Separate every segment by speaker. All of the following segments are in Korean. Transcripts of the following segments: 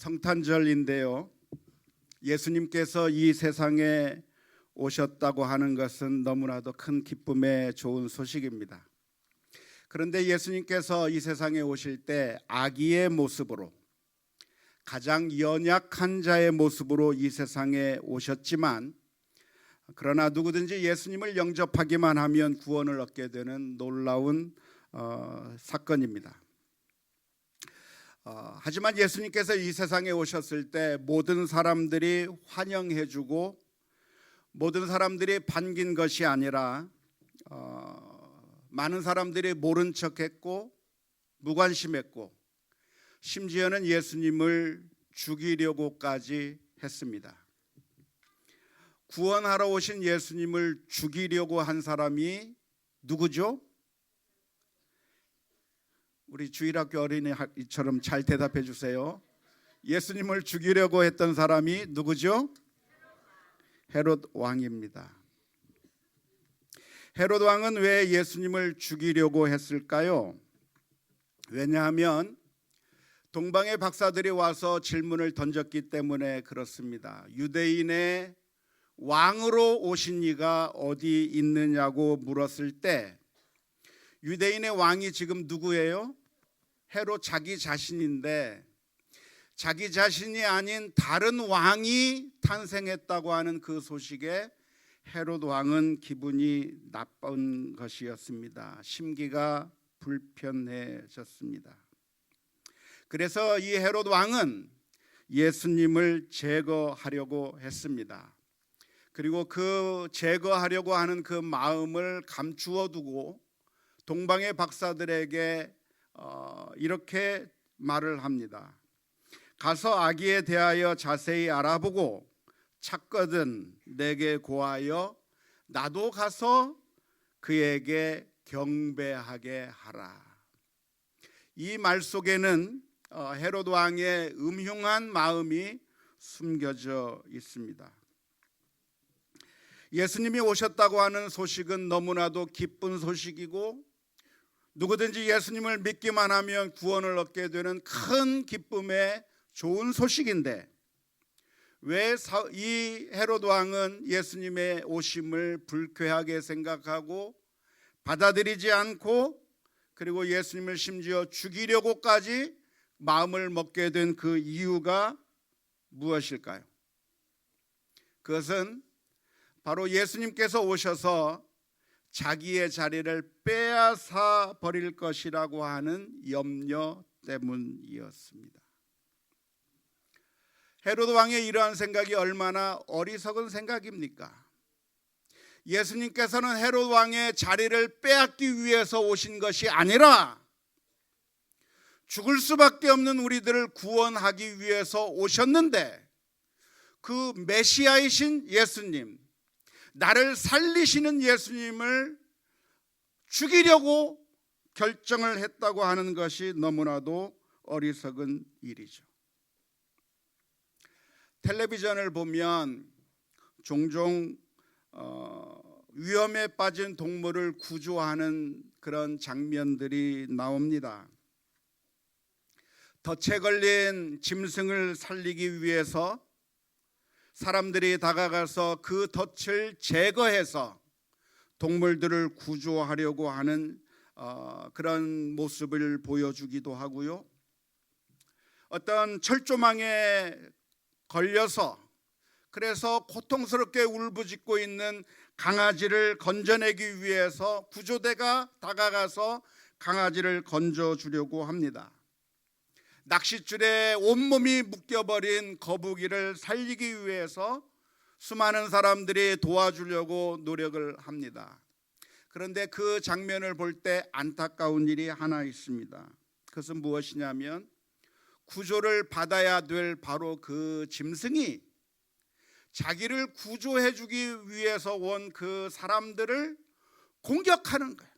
Speaker 1: 성탄절인데요. 예수님께서 이 세상에 오셨다고 하는 것은 너무나도 큰 기쁨의 좋은 소식입니다. 그런데 예수님께서 이 세상에 오실 때 아기의 모습으로, 가장 연약한 자의 모습으로 이 세상에 오셨지만, 그러나 누구든지 예수님을 영접하기만 하면 구원을 얻게 되는 놀라운 사건입니다. 하지만 예수님께서 이 세상에 오셨을 때 모든 사람들이 환영해주고 모든 사람들이 반긴 것이 아니라 많은 사람들이 모른 척했고 무관심했고 심지어는 예수님을 죽이려고까지 했습니다. 구원하러 오신 예수님을 죽이려고 한 사람이 누구죠? 우리 주일학교 어린이처럼 잘 대답해 주세요. 예수님을 죽이려고 했던 사람이 누구죠? 헤롯 왕입니다. 헤롯 왕은 왜 예수님을 죽이려고 했을까요? 왜냐하면 동방의 박사들이 와서 질문을 던졌기 때문에 그렇습니다. 유대인의 왕으로 오신 이가 어디 있느냐고 물었을 때 유대인의 왕이 지금 누구예요? 헤롯 자기 자신인데 자기 자신이 아닌 다른 왕이 탄생했다고 하는 그 소식에 헤롯 왕은 기분이 나쁜 것이었습니다. 심기가 불편해졌습니다. 그래서 이 헤롯 왕은 예수님을 제거하려고 했습니다. 그리고 그 제거하려고 하는 그 마음을 감추어 두고 동방의 박사들에게 이렇게 말을 합니다. 가서 아기에 대하여 자세히 알아보고 찾거든 내게 고하여 나도 가서 그에게 경배하게 하라. 이 말 속에는 헤롯 왕의 음흉한 마음이 숨겨져 있습니다. 예수님이 오셨다고 하는 소식은 너무나도 기쁜 소식이고 누구든지 예수님을 믿기만 하면 구원을 얻게 되는 큰 기쁨의 좋은 소식인데 왜 이 헤롯 왕은 예수님의 오심을 불쾌하게 생각하고 받아들이지 않고 그리고 예수님을 심지어 죽이려고까지 마음을 먹게 된 그 이유가 무엇일까요? 그것은 바로 예수님께서 오셔서 자기의 자리를 빼앗아 버릴 것이라고 하는 염려 때문이었습니다. 헤롯 왕의 이러한 생각이 얼마나 어리석은 생각입니까? 예수님께서는 헤롯 왕의 자리를 빼앗기 위해서 오신 것이 아니라 죽을 수밖에 없는 우리들을 구원하기 위해서 오셨는데 그 메시아이신 예수님, 나를 살리시는 예수님을 죽이려고 결정을 했다고 하는 것이 너무나도 어리석은 일이죠. 텔레비전을 보면 종종 위험에 빠진 동물을 구조하는 그런 장면들이 나옵니다. 덫에 걸린 짐승을 살리기 위해서 사람들이 다가가서 그 덫을 제거해서 동물들을 구조하려고 하는 그런 모습을 보여주기도 하고요. 어떤 철조망에 걸려서 그래서 고통스럽게 울부짖고 있는 강아지를 건져내기 위해서 구조대가 다가가서 강아지를 건져주려고 합니다. 낚싯줄에 온몸이 묶여버린 거북이를 살리기 위해서 수많은 사람들이 도와주려고 노력을 합니다. 그런데 그 장면을 볼 때 안타까운 일이 하나 있습니다. 그것은 무엇이냐면 구조를 받아야 될 바로 그 짐승이 자기를 구조해 주기 위해서 온 그 사람들을 공격하는 거예요.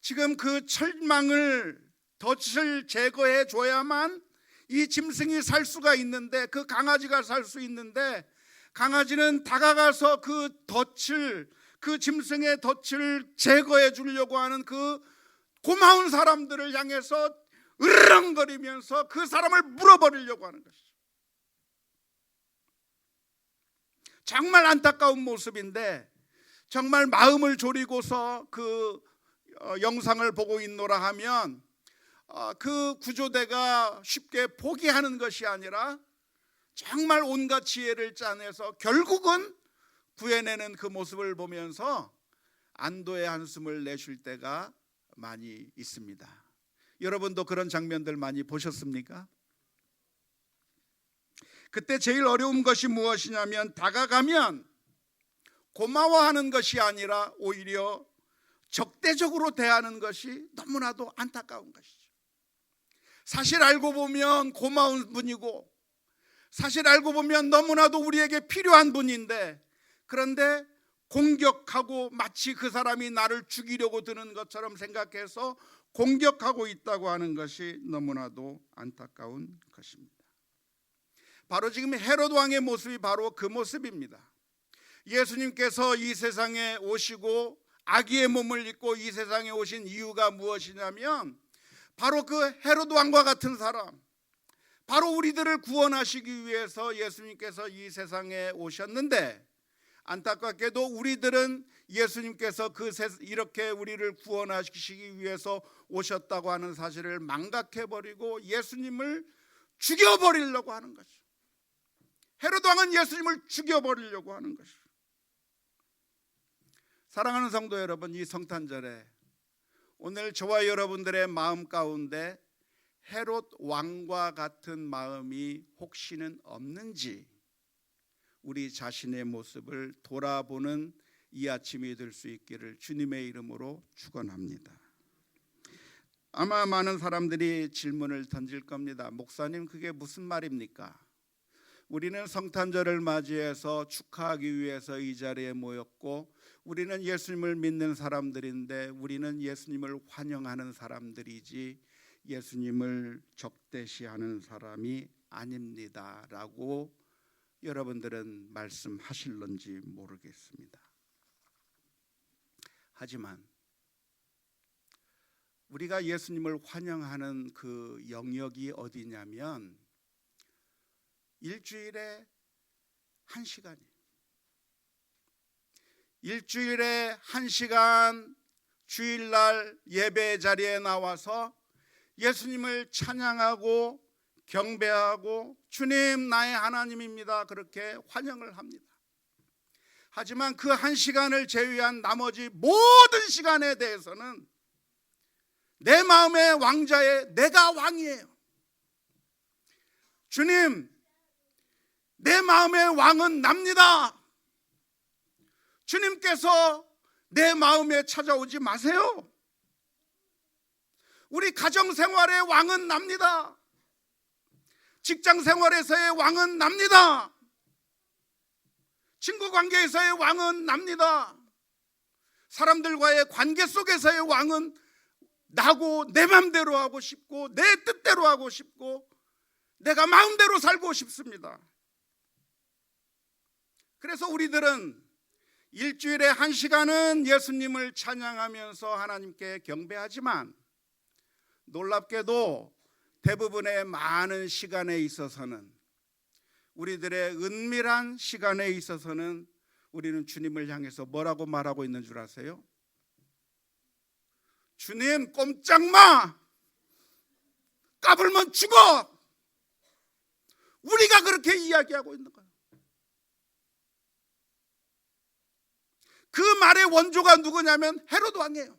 Speaker 1: 지금 그 철망을 덫을 제거해 줘야만 이 짐승이 살 수가 있는데 그 강아지가 살 수 있는데 강아지는 다가가서 그 덫을 그 짐승의 덫을 제거해 주려고 하는 그 고마운 사람들을 향해서 으르렁거리면서 그 사람을 물어버리려고 하는 것이죠. 정말 안타까운 모습인데 정말 마음을 졸이고서 그 영상을 보고 있노라 하면 그 구조대가 쉽게 포기하는 것이 아니라 정말 온갖 지혜를 짜내서 결국은 구해내는 그 모습을 보면서 안도의 한숨을 내쉴 때가 많이 있습니다. 여러분도 그런 장면들 많이 보셨습니까? 그때 제일 어려운 것이 무엇이냐면 다가가면 고마워하는 것이 아니라 오히려 적대적으로 대하는 것이 너무나도 안타까운 것이죠. 사실 알고 보면 고마운 분이고 사실 알고 보면 너무나도 우리에게 필요한 분인데 그런데 공격하고 마치 그 사람이 나를 죽이려고 드는 것처럼 생각해서 공격하고 있다고 하는 것이 너무나도 안타까운 것입니다. 바로 지금 헤롯 왕의 모습이 바로 그 모습입니다. 예수님께서 이 세상에 오시고 아기의 몸을 입고 이 세상에 오신 이유가 무엇이냐면 바로 그 헤롯 왕과 같은 사람, 바로 우리들을 구원하시기 위해서 예수님께서 이 세상에 오셨는데 안타깝게도 우리들은 예수님께서 이렇게 우리를 구원하시기 위해서 오셨다고 하는 사실을 망각해버리고 예수님을 죽여버리려고 하는 거죠. 헤롯 왕은 예수님을 죽여버리려고 하는 것이죠. 사랑하는 성도 여러분, 이 성탄절에 오늘 저와 여러분들의 마음 가운데 헤롯 왕과 같은 마음이 혹시는 없는지 우리 자신의 모습을 돌아보는 이 아침이 될 수 있기를 주님의 이름으로 축원합니다. 아마 많은 사람들이 질문을 던질 겁니다. 목사님, 그게 무슨 말입니까? 우리는 성탄절을 맞이해서 축하하기 위해서 이 자리에 모였고 우리는 예수님을 믿는 사람들인데 우리는 예수님을 환영하는 사람들이지 예수님을 적대시하는 사람이 아닙니다 라고 여러분들은 말씀하실런지 모르겠습니다. 하지만 우리가 예수님을 환영하는 그 영역이 어디냐면 일주일에 1시간이에요. 일주일에 1시간 주일날 예배 자리에 나와서 예수님을 찬양하고 경배하고 주님 나의 하나님입니다 그렇게 환영을 합니다. 하지만 그 1시간을 제외한 나머지 모든 시간에 대해서는 내 마음의 왕자에 내가 왕이에요. 주님, 내 마음의 왕은 납니다. 주님께서 내 마음에 찾아오지 마세요. 우리 가정생활의 왕은 납니다. 직장생활에서의 왕은 납니다. 친구관계에서의 왕은 납니다. 사람들과의 관계 속에서의 왕은 나고 내 마음대로 하고 싶고 내 뜻대로 하고 싶고 내가 마음대로 살고 싶습니다. 그래서 우리들은 일주일에 1시간은 예수님을 찬양하면서 하나님께 경배하지만 놀랍게도 대부분의 많은 시간에 있어서는 우리들의 은밀한 시간에 있어서는 우리는 주님을 향해서 뭐라고 말하고 있는 줄 아세요? 주님 꼼짝마, 까불면 죽어. 우리가 그렇게 이야기하고 있는 거예요. 그 말의 원조가 누구냐면 헤롯 왕이에요.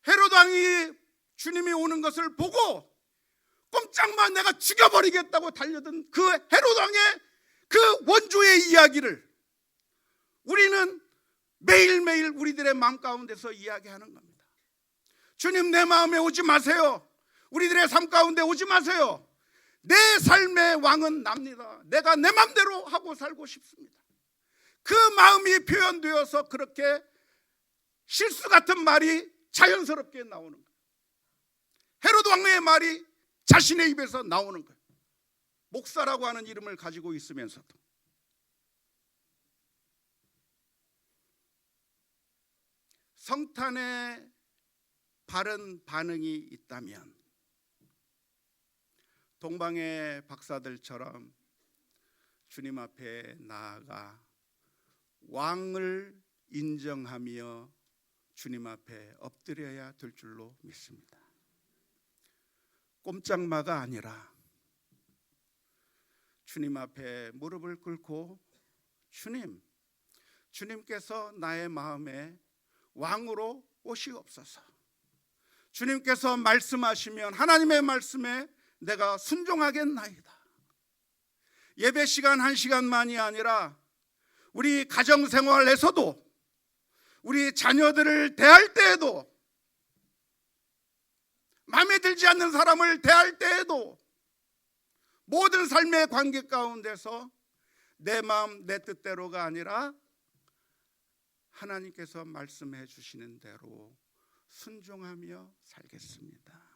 Speaker 1: 헤롯 왕이 주님이 오는 것을 보고 꼼짝마 내가 죽여버리겠다고 달려든 그 헤롯 왕의 그 원조의 이야기를 우리는 매일매일 우리들의 마음 가운데서 이야기하는 겁니다. 주님 내 마음에 오지 마세요. 우리들의 삶 가운데 오지 마세요. 내 삶의 왕은 납니다. 내가 내 마음대로 하고 살고 싶습니다. 그 마음이 표현되어서 그렇게 실수 같은 말이 자연스럽게 나오는 거예요. 헤롯 왕의 말이 자신의 입에서 나오는 거예요. 목사라고 하는 이름을 가지고 있으면서도. 성탄에 바른 반응이 있다면 동방의 박사들처럼 주님 앞에 나아가 왕을 인정하며 주님 앞에 엎드려야 될 줄로 믿습니다. 꼼짝마가 아니라 주님 앞에 무릎을 꿇고 주님께서 나의 마음에 왕으로 오시옵소서. 주님께서 말씀하시면 하나님의 말씀에 내가 순종하겠나이다. 예배 시간 1시간만이 아니라 우리 가정생활에서도, 우리 자녀들을 대할 때에도, 마음에 들지 않는 사람을 대할 때에도, 모든 삶의 관계 가운데서 내 마음 내 뜻대로가 아니라 하나님께서 말씀해 주시는 대로 순종하며 살겠습니다.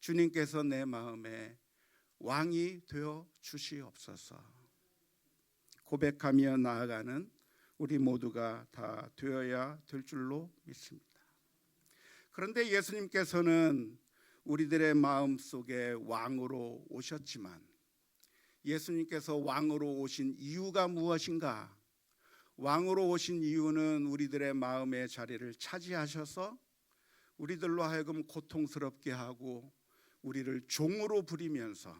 Speaker 1: 주님께서 내 마음에 왕이 되어 주시옵소서. 고백하며 나아가는 우리 모두가 다 되어야 될 줄로 믿습니다. 그런데 예수님께서는 우리들의 마음속에 왕으로 오셨지만, 예수님께서 왕으로 오신 이유가 무엇인가? 왕으로 오신 이유는 우리들의 마음의 자리를 차지하셔서 우리들로 하여금 고통스럽게 하고, 우리를 종으로 부리면서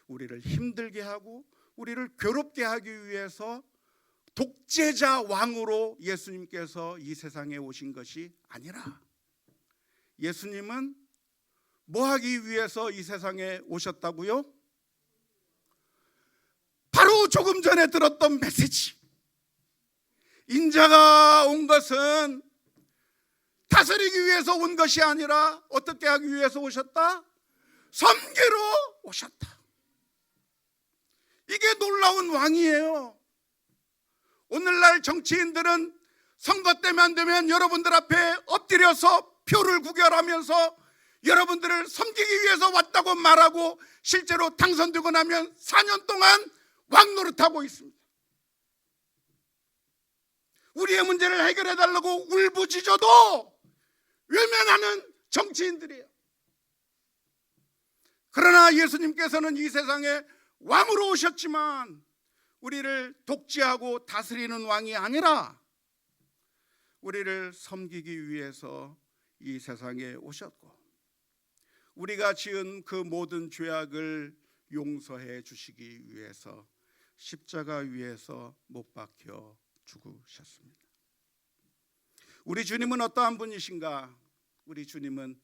Speaker 1: 우리를 힘들게 하고 우리를 괴롭게 하기 위해서 독재자 왕으로 예수님께서 이 세상에 오신 것이 아니라, 예수님은 뭐 하기 위해서 이 세상에 오셨다고요? 바로 조금 전에 들었던 메시지, 인자가 온 것은 다스리기 위해서 온 것이 아니라 어떻게 하기 위해서 오셨다? 섬기러 오셨다. 이게 놀라운 왕이에요. 오늘날 정치인들은 선거 때만 안 되면 여러분들 앞에 엎드려서 표를 구결하면서 여러분들을 섬기기 위해서 왔다고 말하고, 실제로 당선되고 나면 4년 동안 왕 노릇하고 있습니다. 우리의 문제를 해결해 달라고 울부짖어도 외면하는 정치인들이에요. 그러나 예수님께서는 이 세상에 왕으로 오셨지만 우리를 독재하고 다스리는 왕이 아니라 우리를 섬기기 위해서 이 세상에 오셨고, 우리가 지은 그 모든 죄악을 용서해 주시기 위해서 십자가 위에서 못 박혀 죽으셨습니다. 우리 주님은 어떠한 분이신가? 우리 주님은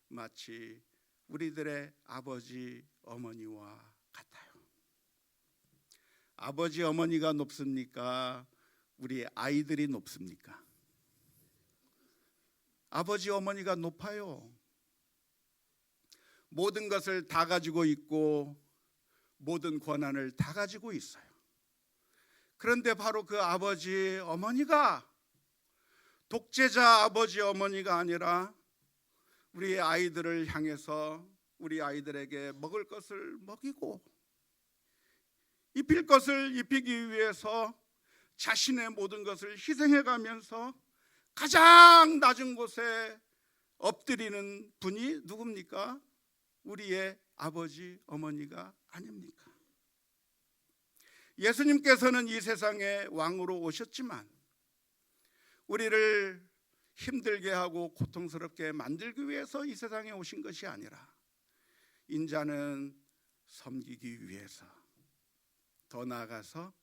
Speaker 1: 마치 우리들의 아버지 어머니와 같아요. 아버지 어머니가 높습니까? 우리 아이들이 높습니까? 아버지 어머니가 높아요. 모든 것을 다 가지고 있고 모든 권한을 다 가지고 있어요. 그런데 바로 그 아버지 어머니가 독재자 아버지 어머니가 아니라 우리 아이들을 향해서 우리 아이들에게 먹을 것을 먹이고 입힐 것을 입히기 위해서 자신의 모든 것을 희생해 가면서 가장 낮은 곳에 엎드리는 분이 누굽니까? 우리의 아버지 어머니가 아닙니까? 예수님께서는 이 세상에 왕으로 오셨지만 우리를 힘들게 하고 고통스럽게 만들기 위해서 이 세상에 오신 것이 아니라 인자는 섬기기 위해서, 더 나아가서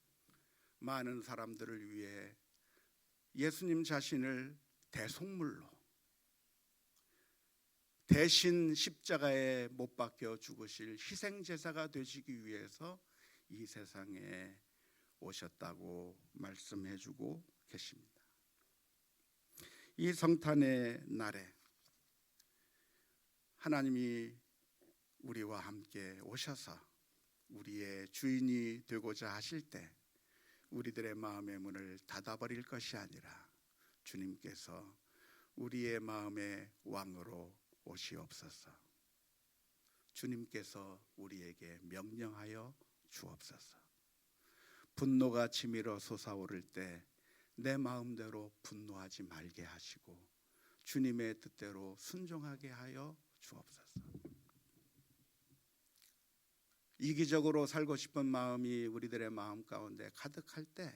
Speaker 1: 많은 사람들을 위해 예수님 자신을 대속물로 대신 십자가에 못 박혀 죽으실 희생제사가 되시기 위해서 이 세상에 오셨다고 말씀해 주고 계십니다. 이 성탄의 날에 하나님이 우리와 함께 오셔서 우리의 주인이 되고자 하실 때 우리들의 마음의 문을 닫아버릴 것이 아니라 주님께서 우리의 마음의 왕으로 오시옵소서. 주님께서 우리에게 명령하여 주옵소서. 분노가 치밀어 솟아오를 때 내 마음대로 분노하지 말게 하시고 주님의 뜻대로 순종하게 하여 주옵소서. 이기적으로 살고 싶은 마음이 우리들의 마음 가운데 가득할 때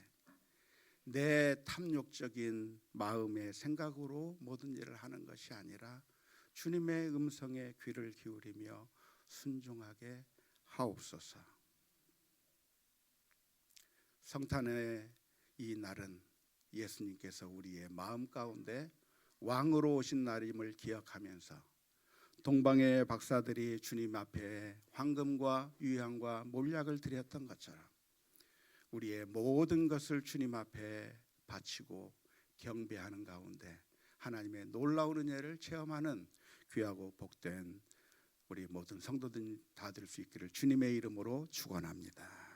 Speaker 1: 내 탐욕적인 마음의 생각으로 모든 일을 하는 것이 아니라 주님의 음성에 귀를 기울이며 순종하게 하옵소서. 성탄의 이 날은 예수님께서 우리의 마음 가운데 왕으로 오신 날임을 기억하면서 동방의 박사들이 주님 앞에 황금과 유향과 몰약을 드렸던 것처럼 우리의 모든 것을 주님 앞에 바치고 경배하는 가운데 하나님의 놀라운 은혜를 체험하는 귀하고 복된 우리 모든 성도들 다 될 수 있기를 주님의 이름으로 축원합니다.